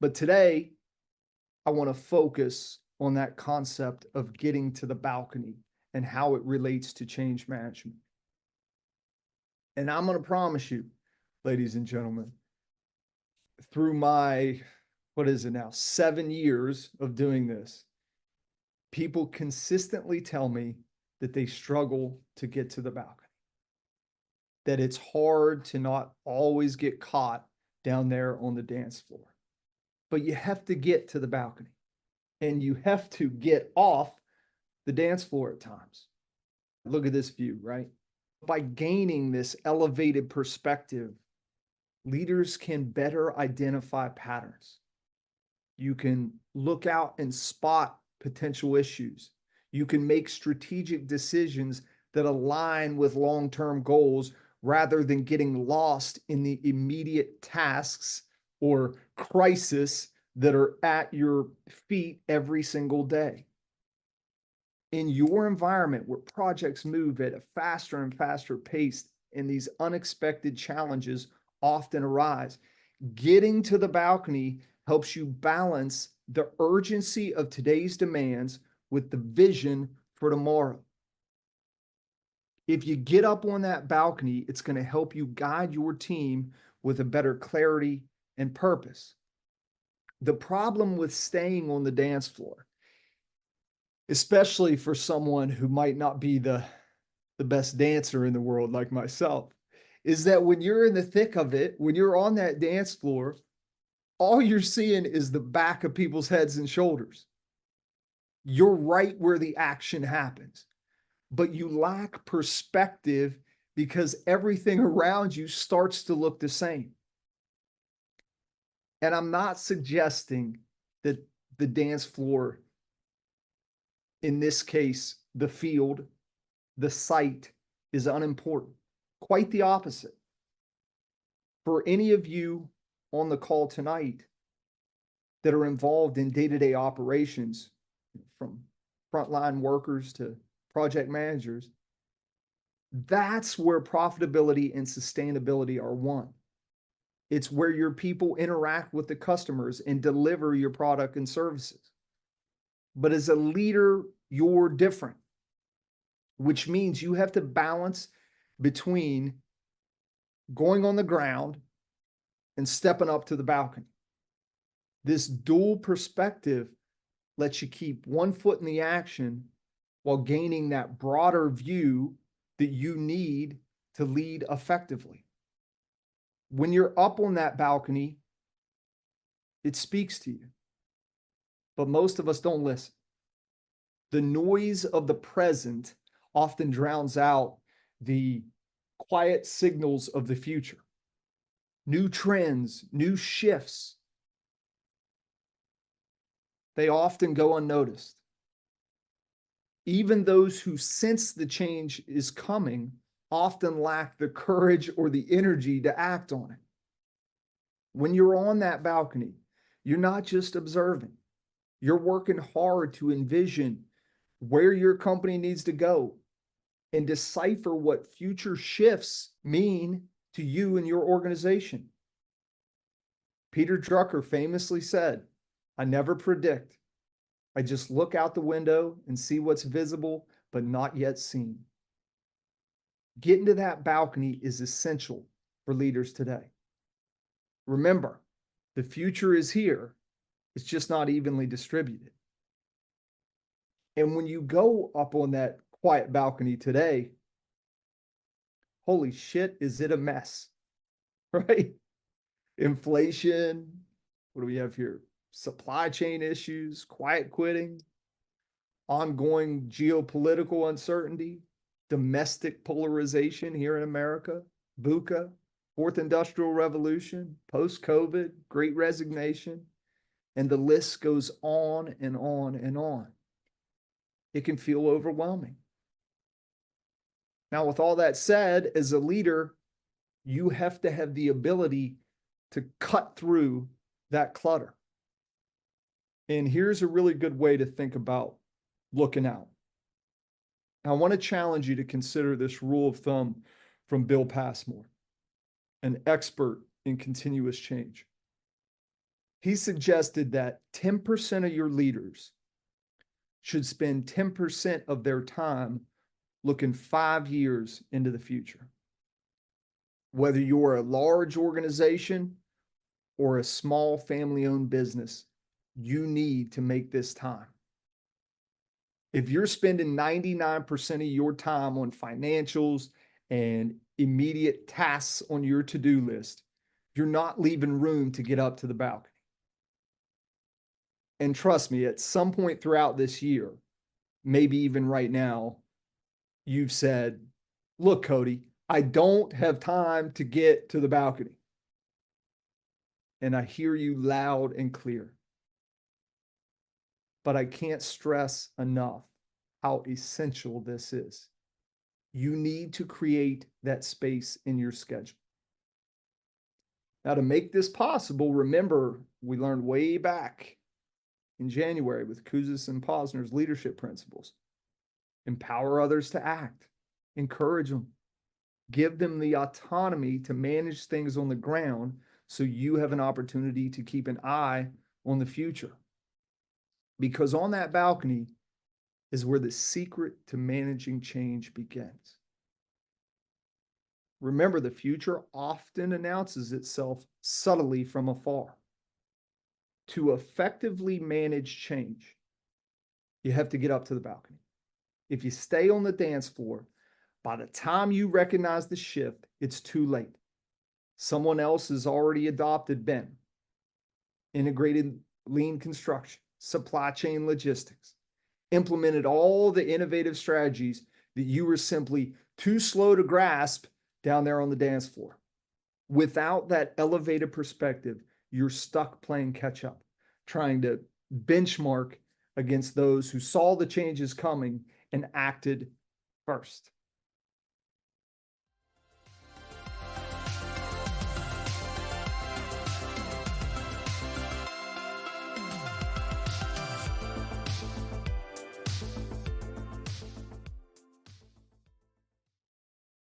But today, I want to focus on that concept of getting to the balcony and how it relates to change management. And I'm going to promise you, ladies and gentlemen, through my, what is it now, 7 years of doing this, people consistently tell me that they struggle to get to the balcony, that it's hard to not always get caught down there on the dance floor. But you have to get to the balcony, and you have to get off the dance floor at times. Look at this view, right? By gaining this elevated perspective, leaders can better identify patterns. You can look out and spot potential issues. You can make strategic decisions that align with long-term goals rather than getting lost in the immediate tasks or crisis that are at your feet every single day. In your environment where projects move at a faster and faster pace and these unexpected challenges often arise, getting to the balcony helps you balance the urgency of today's demands with the vision for tomorrow. If you get up on that balcony, it's going to help you guide your team with a better clarity and purpose. The problem with staying on the dance floor, especially for someone who might not be the best dancer in the world like myself, is that when you're in the thick of it, when you're on that dance floor, all you're seeing is the back of people's heads and shoulders. You're right where the action happens, but you lack perspective because everything around you starts to look the same. And I'm not suggesting that the dance floor, in this case, the field, the site, is unimportant. Quite the opposite. For any of you on the call tonight that are involved in day-to-day operations, from frontline workers to project managers, that's where profitability and sustainability are won. It's where your people interact with the customers and deliver your product and services. But as a leader, you're different, which means you have to balance between going on the ground and stepping up to the balcony. This dual perspective lets you keep one foot in the action while gaining that broader view that you need to lead effectively. When you're up on that balcony, it speaks to you, but most of us don't listen. The noise of the present often drowns out the quiet signals of the future. New trends, new shifts, they often go unnoticed. Even those who sense the change is coming often lack the courage or the energy to act on it. When you're on that balcony, you're not just observing. You're working hard to envision where your company needs to go and decipher what future shifts mean to you and your organization. Peter Drucker famously said, "I never predict. I just look out the window and see what's visible but not yet seen." Getting to that balcony is essential for leaders today. Remember, the future is here. It's just not evenly distributed. And when you go up on that quiet balcony today, holy shit, is it a mess, right? Inflation, what do we have here? Supply chain issues, quiet quitting, ongoing geopolitical uncertainty, domestic polarization here in America, VUCA, Fourth Industrial Revolution, post-COVID, Great Resignation, and the list goes on and on and on. It can feel overwhelming. Now, with all that said, as a leader, you have to have the ability to cut through that clutter. And here's a really good way to think about looking out. I want to challenge you to consider this rule of thumb from Bill Passmore, an expert in continuous change. He suggested that 10% of your leaders should spend 10% of their time looking 5 years into the future. Whether you're a large organization or a small family-owned business, you need to make this time. If you're spending 99% of your time on financials and immediate tasks on your to-do list, you're not leaving room to get up to the balcony. And trust me, at some point throughout this year, maybe even right now, you've said, look, Cody, I don't have time to get to the balcony. And I hear you loud and clear. But I can't stress enough how essential this is. You need to create that space in your schedule. Now, to make this possible, remember, we learned way back in January with Kouzes and Posner's leadership principles. Empower others to act, encourage them, give them the autonomy to manage things on the ground so you have an opportunity to keep an eye on the future. Because on that balcony is where the secret to managing change begins. Remember, the future often announces itself subtly from afar. To effectively manage change, you have to get up to the balcony. If you stay on the dance floor, by the time you recognize the shift, it's too late. Someone else has already adopted BIM, integrated lean construction, supply chain logistics, implemented all the innovative strategies that you were simply too slow to grasp down there on the dance floor. Without that elevated perspective, you're stuck playing catch up, trying to benchmark against those who saw the changes coming and acted first.